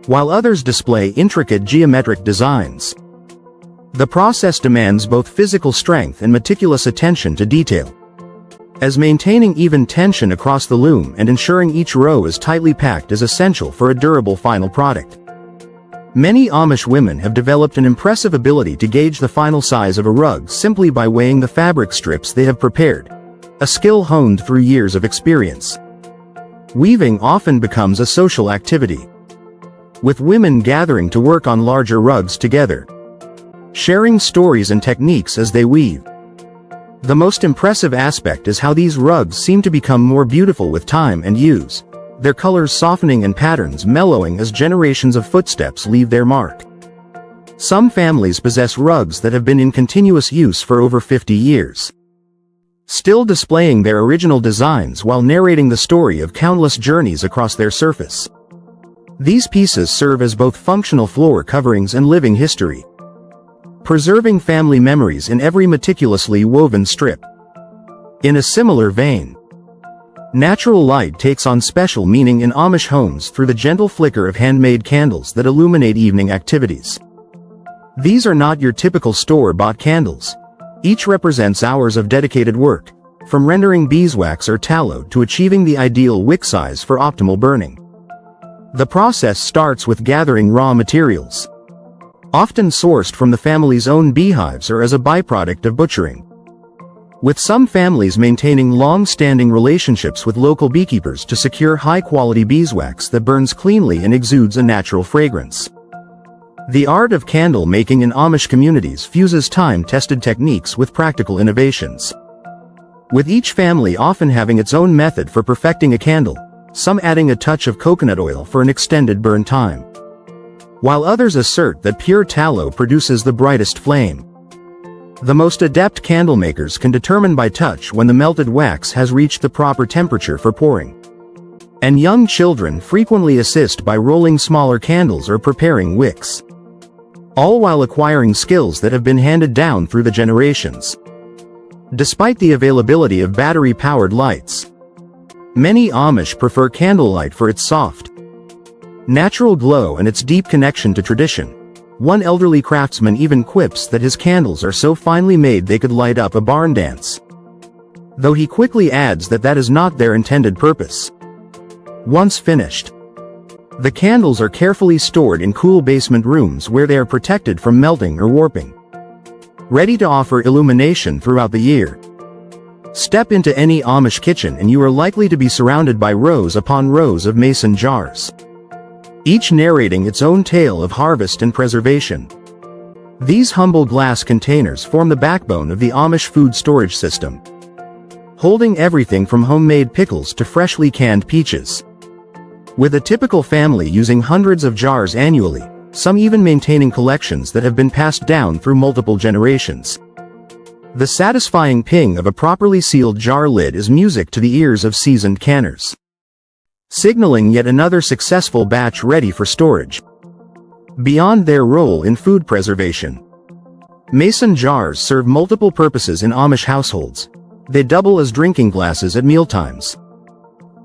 while others display intricate geometric designs. The process demands both physical strength and meticulous attention to detail, as maintaining even tension across the loom and ensuring each row is tightly packed is essential for a durable final product. Many Amish women have developed an impressive ability to gauge the final size of a rug simply by weighing the fabric strips they have prepared, a skill honed through years of experience. Weaving often becomes a social activity, with women gathering to work on larger rugs together, sharing stories and techniques as they weave. The most impressive aspect is how these rugs seem to become more beautiful with time and use, their colors softening and patterns mellowing as generations of footsteps leave their mark. Some families possess rugs that have been in continuous use for over 50 years, still displaying their original designs while narrating the story of countless journeys across their surface. These pieces serve as both functional floor coverings and living history, preserving family memories in every meticulously woven strip. In a similar vein, natural light takes on special meaning in Amish homes through the gentle flicker of handmade candles that illuminate evening activities. These are not your typical store-bought candles. Each represents hours of dedicated work, from rendering beeswax or tallow to achieving the ideal wick size for optimal burning. The process starts with gathering raw materials, often sourced from the family's own beehives or as a byproduct of butchering, with some families maintaining long-standing relationships with local beekeepers to secure high-quality beeswax that burns cleanly and exudes a natural fragrance. The art of candle making in Amish communities fuses time-tested techniques with practical innovations, with each family often having its own method for perfecting a candle, some adding a touch of coconut oil for an extended burn time, while others assert that pure tallow produces the brightest flame. The most adept candle makers can determine by touch when the melted wax has reached the proper temperature for pouring, and young children frequently assist by rolling smaller candles or preparing wicks, all while acquiring skills that have been handed down through the generations. Despite the availability of battery-powered lights, many Amish prefer candlelight for its soft, natural glow and its deep connection to tradition. One elderly craftsman even quips that his candles are so finely made they could light up a barn dance, though he quickly adds that that is not their intended purpose. Once finished, the candles are carefully stored in cool basement rooms where they are protected from melting or warping, ready to offer illumination throughout the year. Step into any Amish kitchen and you are likely to be surrounded by rows upon rows of mason jars, each narrating its own tale of harvest and preservation. These humble glass containers form the backbone of the Amish food storage system, holding everything from homemade pickles to freshly canned peaches. With a typical family using hundreds of jars annually, some even maintaining collections that have been passed down through multiple generations, the satisfying ping of a properly sealed jar lid is music to the ears of seasoned canners, signaling yet another successful batch ready for storage. Beyond their role in food preservation, mason jars serve multiple purposes in Amish households. They double as drinking glasses at mealtimes,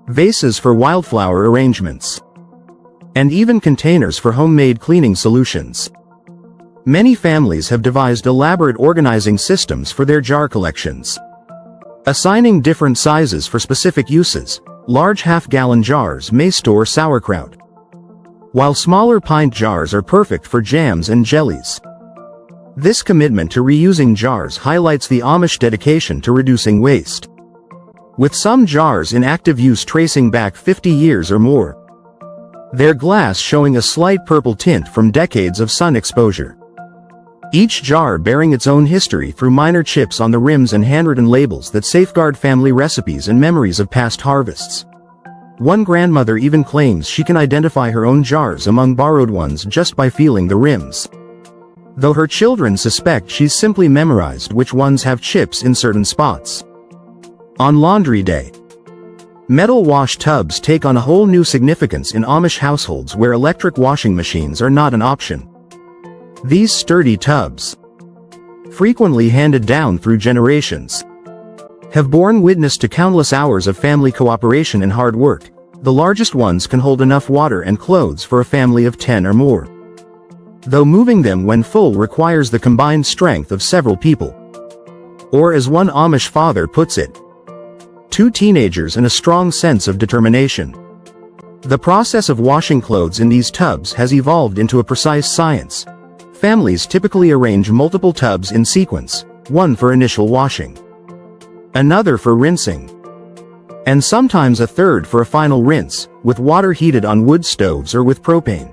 vases for wildflower arrangements, and even containers for homemade cleaning solutions. Many families have devised elaborate organizing systems for their jar collections, assigning different sizes for specific uses. Large half-gallon jars may store sauerkraut, while smaller pint jars are perfect for jams and jellies. This commitment to reusing jars highlights the Amish dedication to reducing waste, with some jars in active use tracing back 50 years or more, their glass showing a slight purple tint from decades of sun exposure. Each jar bearing its own history through minor chips on the rims and handwritten labels that safeguard family recipes and memories of past harvests. One grandmother even claims she can identify her own jars among borrowed ones just by feeling the rims, though her children suspect she's simply memorized which ones have chips in certain spots. On laundry day, metal wash tubs take on a whole new significance in Amish households where electric washing machines are not an option. These sturdy tubs, frequently handed down through generations, have borne witness to countless hours of family cooperation and hard work. The largest ones can hold enough water and clothes for a family of 10 or more, though moving them when full requires the combined strength of several people. Or as one Amish father puts it, 2 teenagers and a strong sense of determination. The process of washing clothes in these tubs has evolved into a precise science. Families typically arrange multiple tubs in sequence, one for initial washing, another for rinsing, and sometimes a third for a final rinse, with water heated on wood stoves or with propane.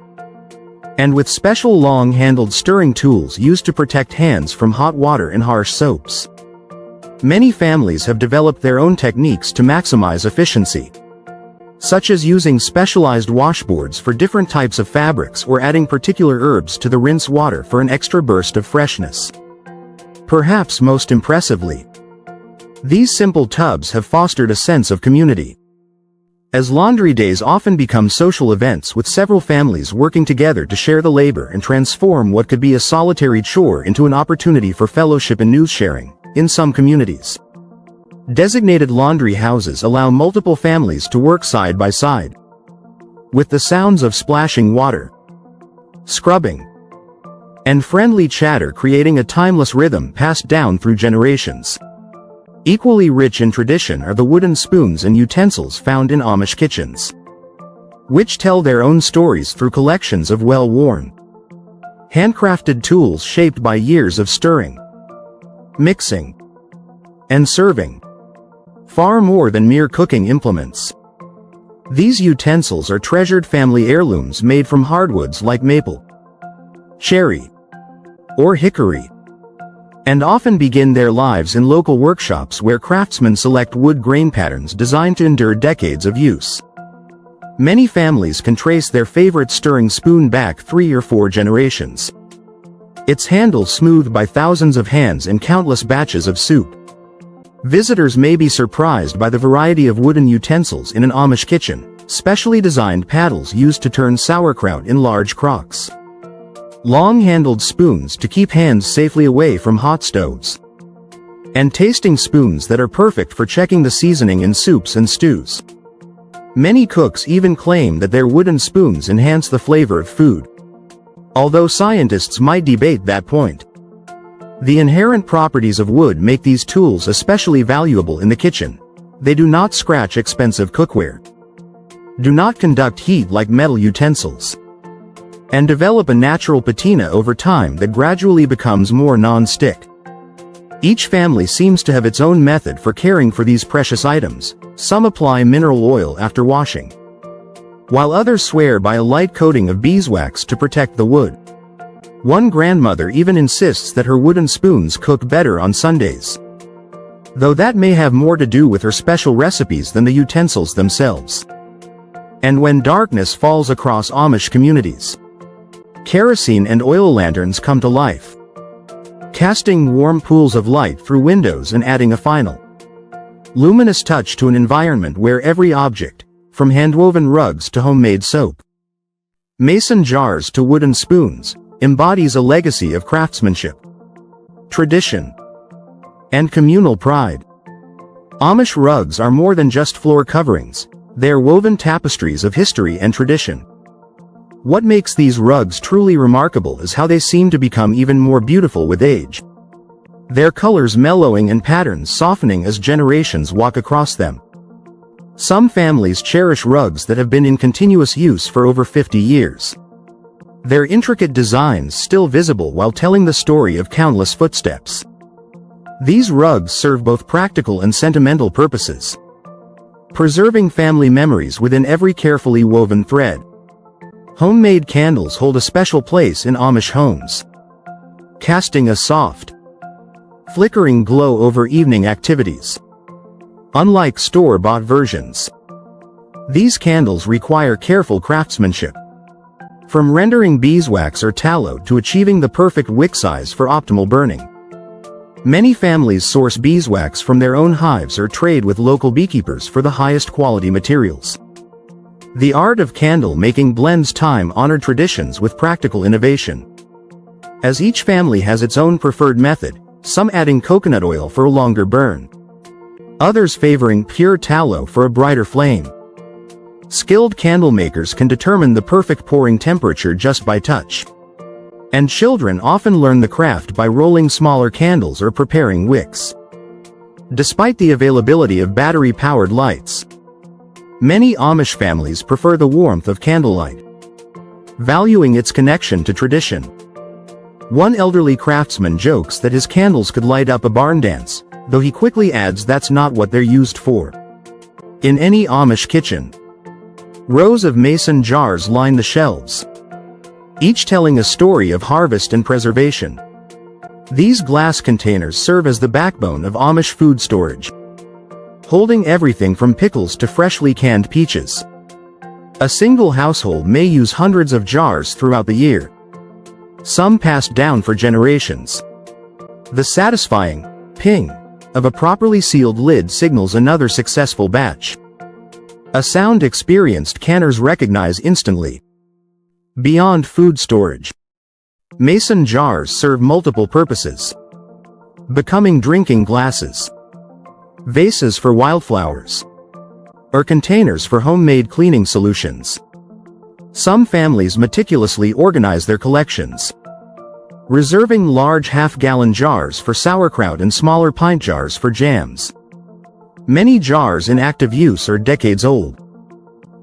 and with special long-handled stirring tools used to protect hands from hot water and harsh soaps. Many families have developed their own techniques to maximize efficiency, such as using specialized washboards for different types of fabrics or adding particular herbs to the rinse water for an extra burst of freshness. Perhaps most impressively, these simple tubs have fostered a sense of community, as laundry days often become social events with several families working together to share the labor and transform what could be a solitary chore into an opportunity for fellowship and news sharing. In some communities, designated laundry houses allow multiple families to work side by side, with the sounds of splashing water, scrubbing, and friendly chatter creating a timeless rhythm passed down through generations. Equally rich in tradition are the wooden spoons and utensils found in Amish kitchens, which tell their own stories through collections of well-worn, handcrafted tools shaped by years of stirring, mixing, and serving, far more than mere cooking implements. These utensils are treasured family heirlooms made from hardwoods like maple, cherry, or hickory, and often begin their lives in local workshops where craftsmen select wood grain patterns designed to endure decades of use. Many families can trace their favorite stirring spoon back 3 or 4 generations, its handle smoothed by thousands of hands in countless batches of soup. Visitors may be surprised by the variety of wooden utensils in an Amish kitchen, specially designed paddles used to turn sauerkraut in large crocks, long-handled spoons to keep hands safely away from hot stoves, and tasting spoons that are perfect for checking the seasoning in soups and stews. Many cooks even claim that their wooden spoons enhance the flavor of food, although scientists might debate that point. The inherent properties of wood make these tools especially valuable in the kitchen. They do not scratch expensive cookware, do not conduct heat like metal utensils, and develop a natural patina over time that gradually becomes more non-stick. Each family seems to have its own method for caring for these precious items. Some apply mineral oil after washing, while others swear by a light coating of beeswax to protect the wood. One grandmother even insists that her wooden spoons cook better on Sundays, though that may have more to do with her special recipes than the utensils themselves. And when darkness falls across Amish communities, kerosene and oil lanterns come to life, casting warm pools of light through windows and adding a final, luminous touch to an environment where every object, from handwoven rugs to homemade soap, mason jars to wooden spoons, embodies a legacy of craftsmanship, tradition, and communal pride. Amish rugs are more than just floor coverings. They are woven tapestries of history and tradition. What makes these rugs truly remarkable is how they seem to become even more beautiful with age, their colors mellowing and patterns softening as generations walk across them. Some families cherish rugs that have been in continuous use for over 50 years, their intricate designs still visible while telling the story of countless footsteps. These rugs serve both practical and sentimental purposes, preserving family memories within every carefully woven thread. Homemade candles hold a special place in Amish homes, casting a soft, flickering glow over evening activities. Unlike store-bought versions, these candles require careful craftsmanship, from rendering beeswax or tallow to achieving the perfect wick size for optimal burning. Many families source beeswax from their own hives or trade with local beekeepers for the highest quality materials. The art of candle making blends time-honored traditions with practical innovation, as each family has its own preferred method, some adding coconut oil for a longer burn, others favoring pure tallow for a brighter flame. Skilled candle makers can determine the perfect pouring temperature just by touch, and children often learn the craft by rolling smaller candles or preparing wicks. Despite the availability of battery-powered lights, many Amish families prefer the warmth of candlelight, valuing its connection to tradition. One elderly craftsman jokes that his candles could light up a barn dance, though he quickly adds that's not what they're used for. In any Amish kitchen, rows of mason jars line the shelves, each telling a story of harvest and preservation. These glass containers serve as the backbone of Amish food storage, holding everything from pickles to freshly canned peaches. A single household may use hundreds of jars throughout the year, some passed down for generations. The satisfying ping of a properly sealed lid signals another successful batch, a sound experienced canners recognize instantly. Beyond food storage, mason jars serve multiple purposes, becoming drinking glasses, vases for wildflowers, or containers for homemade cleaning solutions. Some families meticulously organize their collections, reserving large half-gallon jars for sauerkraut and smaller pint jars for jams. Many jars in active use are decades old,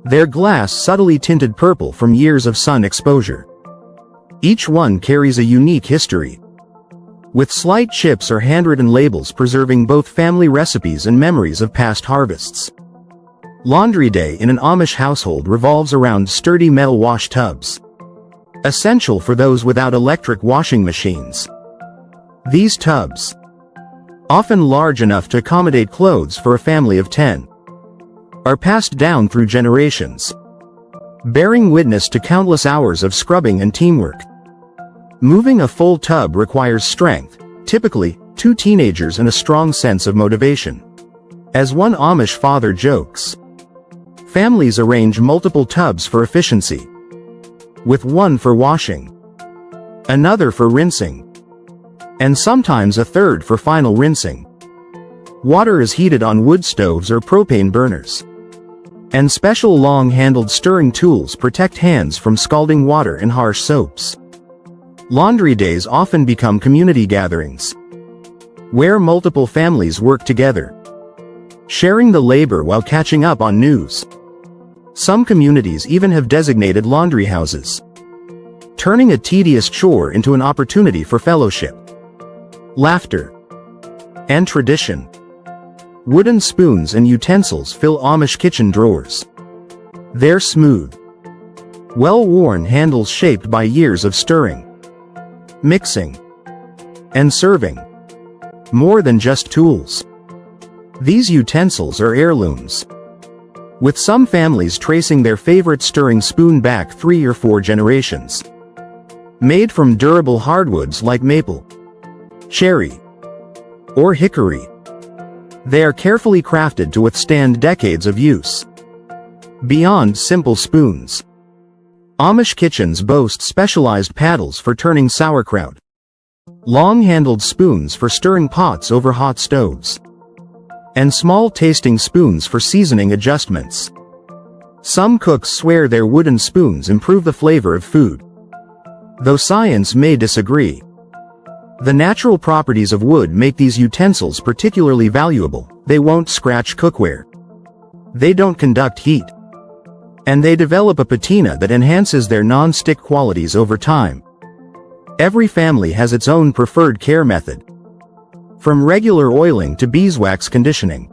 their glass subtly tinted purple from years of sun exposure. Each one carries a unique history, with slight chips or handwritten labels preserving both family recipes and memories of past harvests. Laundry day in an Amish household revolves around sturdy metal wash tubs, essential for those without electric washing machines. These tubs, often large enough to accommodate clothes for a family of 10, are passed down through generations, bearing witness to countless hours of scrubbing and teamwork. Moving a full tub requires strength, typically 2 teenagers and a strong sense of motivation. As one Amish father jokes, families arrange multiple tubs for efficiency, with one for washing, another for rinsing, and sometimes a third for final rinsing. Water is heated on wood stoves or propane burners, and special long-handled stirring tools protect hands from scalding water and harsh soaps. Laundry days often become community gatherings, where multiple families work together, sharing the labor while catching up on news. Some communities even have designated laundry houses, turning a tedious chore into an opportunity for fellowship, laughter, and tradition. Wooden spoons and utensils fill Amish kitchen drawers. Their smooth, well-worn handles shaped by years of stirring, mixing, and serving. More than just tools, these utensils are heirlooms, with some families tracing their favorite stirring spoon back 3 or 4 generations. Made from durable hardwoods like maple, cherry, or hickory, they are carefully crafted to withstand decades of use. Beyond simple spoons, Amish kitchens boast specialized paddles for turning sauerkraut, long-handled spoons for stirring pots over hot stoves, and small tasting spoons for seasoning adjustments. Some cooks swear their wooden spoons improve the flavor of food, though science may disagree. The natural properties of wood make these utensils particularly valuable. They won't scratch cookware, they don't conduct heat, and they develop a patina that enhances their non-stick qualities over time. Every family has its own preferred care method, from regular oiling to beeswax conditioning,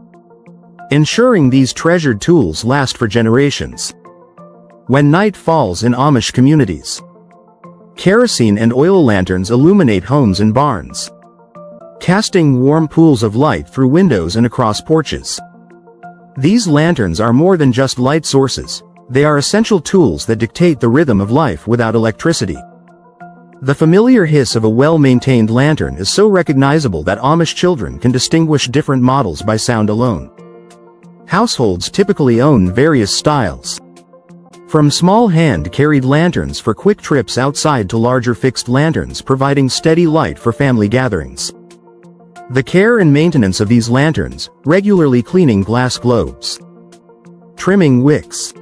ensuring these treasured tools last for generations. When night falls in Amish communities, kerosene and oil lanterns illuminate homes and barns, casting warm pools of light through windows and across porches. These lanterns are more than just light sources, they are essential tools that dictate the rhythm of life without electricity. The familiar hiss of a well-maintained lantern is so recognizable that Amish children can distinguish different models by sound alone. Households typically own various styles, from small hand-carried lanterns for quick trips outside to larger fixed lanterns providing steady light for family gatherings. The care and maintenance of these lanterns, regularly cleaning glass globes, trimming wicks,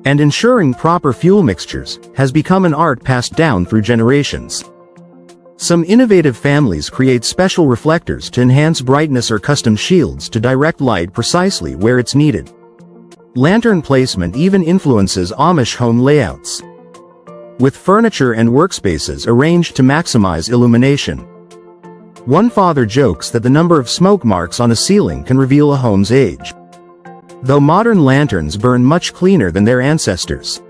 and ensuring proper fuel mixtures, has become an art passed down through generations. Some innovative families create special reflectors to enhance brightness or custom shields to direct light precisely where it's needed. Lantern placement even influences Amish home layouts, with furniture and workspaces arranged to maximize illumination. One father jokes that the number of smoke marks on a ceiling can reveal a home's age, though modern lanterns burn much cleaner than their ancestors.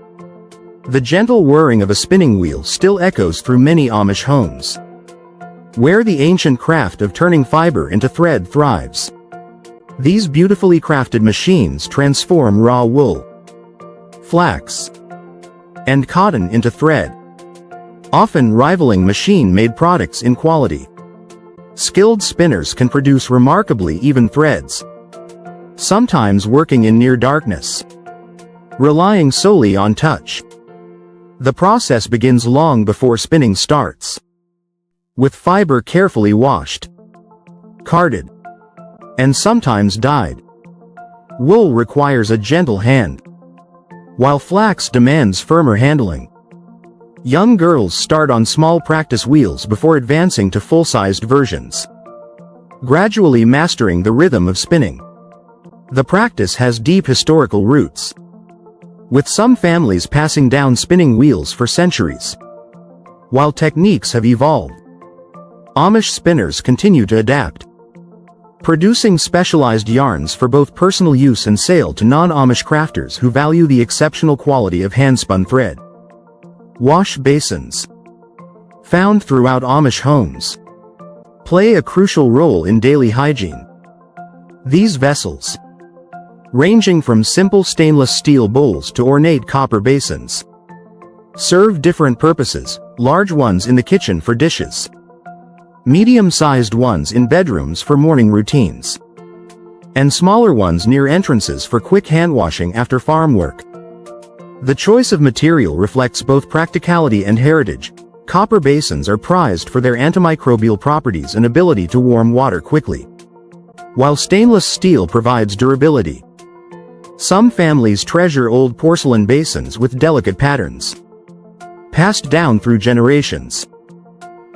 The gentle whirring of a spinning wheel still echoes through many Amish homes, where the ancient craft of turning fiber into thread thrives. These beautifully crafted machines transform raw wool, flax, and cotton into thread, often rivaling machine-made products in quality. Skilled spinners can produce remarkably even threads, sometimes working in near darkness, relying solely on touch. The process begins long before spinning starts, with fiber carefully washed, carded, and sometimes dyed. Wool requires a gentle hand, while flax demands firmer handling. Young girls start on small practice wheels before advancing to full-sized versions, gradually mastering the rhythm of spinning. The practice has deep historical roots, with some families passing down spinning wheels for centuries. While techniques have evolved, Amish spinners continue to adapt, producing specialized yarns for both personal use and sale to non-Amish crafters who value the exceptional quality of hand-spun thread. Wash basins, found throughout Amish homes, play a crucial role in daily hygiene. These vessels, ranging from simple stainless steel bowls to ornate copper basins, serve different purposes: large ones in the kitchen for dishes, medium-sized ones in bedrooms for morning routines, and smaller ones near entrances for quick hand-washing after farm work. The choice of material reflects both practicality and heritage. Copper basins are prized for their antimicrobial properties and ability to warm water quickly, while stainless steel provides durability. Some families treasure old porcelain basins with delicate patterns, passed down through generations.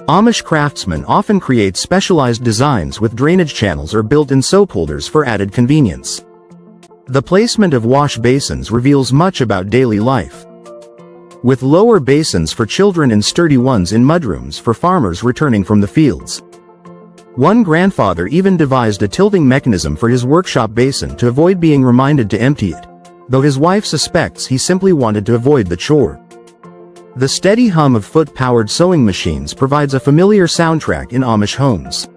Amish craftsmen often create specialized designs with drainage channels or built-in soap holders for added convenience. The placement of wash basins reveals much about daily life, with lower basins for children and sturdy ones in mudrooms for farmers returning from the fields. One grandfather even devised a tilting mechanism for his workshop basin to avoid being reminded to empty it, though his wife suspects he simply wanted to avoid the chore. The steady hum of foot-powered sewing machines provides a familiar soundtrack in Amish homes.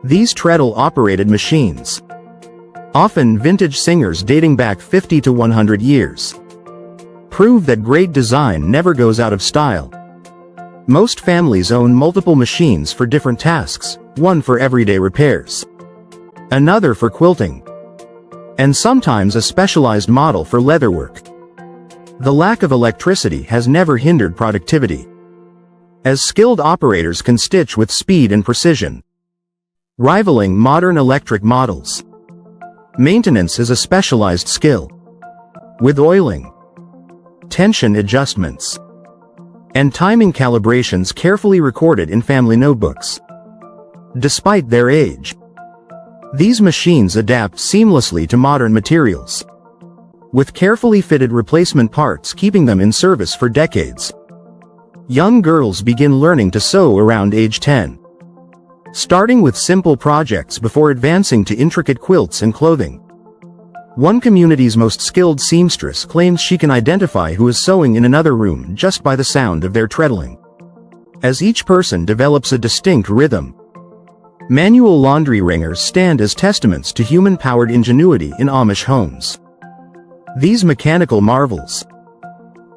These treadle-operated machines, often vintage singers dating back 50 to 100 years, prove that great design never goes out of style. Most families own multiple machines for different tasks, one for everyday repairs, another for quilting, and sometimes a specialized model for leatherwork. The lack of electricity has never hindered productivity, as skilled operators can stitch with speed and precision, rivaling modern electric models. Maintenance is a specialized skill, with oiling, tension adjustments, and timing calibrations carefully recorded in family notebooks. Despite their age, these machines adapt seamlessly to modern materials, with carefully fitted replacement parts keeping them in service for decades. Young girls begin learning to sew around age 10, starting with simple projects before advancing to intricate quilts and clothing. One community's most skilled seamstress claims she can identify who is sewing in another room just by the sound of their treadling. As each person develops a distinct rhythm, manual laundry wringers stand as testaments to human-powered ingenuity in Amish homes. These mechanical marvels,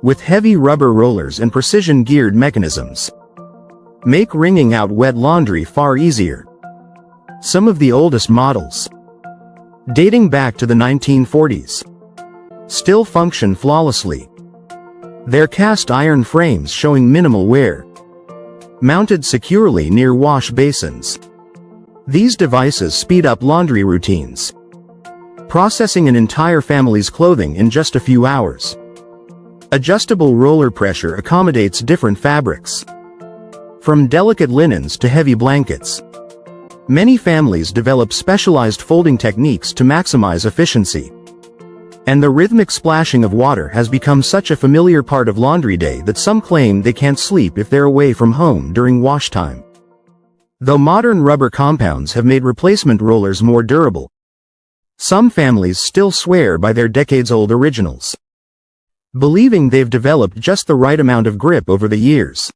with heavy rubber rollers and precision-geared mechanisms, make wringing out wet laundry far easier. Some of the oldest models, dating back to the 1940s, still function flawlessly. Their cast iron frames showing minimal wear, mounted securely near wash basins. These devices speed up laundry routines, processing an entire family's clothing in just a few hours. Adjustable roller pressure accommodates different fabrics, from delicate linens to heavy blankets. Many families develop specialized folding techniques to maximize efficiency, and the rhythmic splashing of water has become such a familiar part of laundry day that some claim they can't sleep if they're away from home during wash time. Though modern rubber compounds have made replacement rollers more durable, some families still swear by their decades-old originals. believing they've developed just the right amount of grip over the years.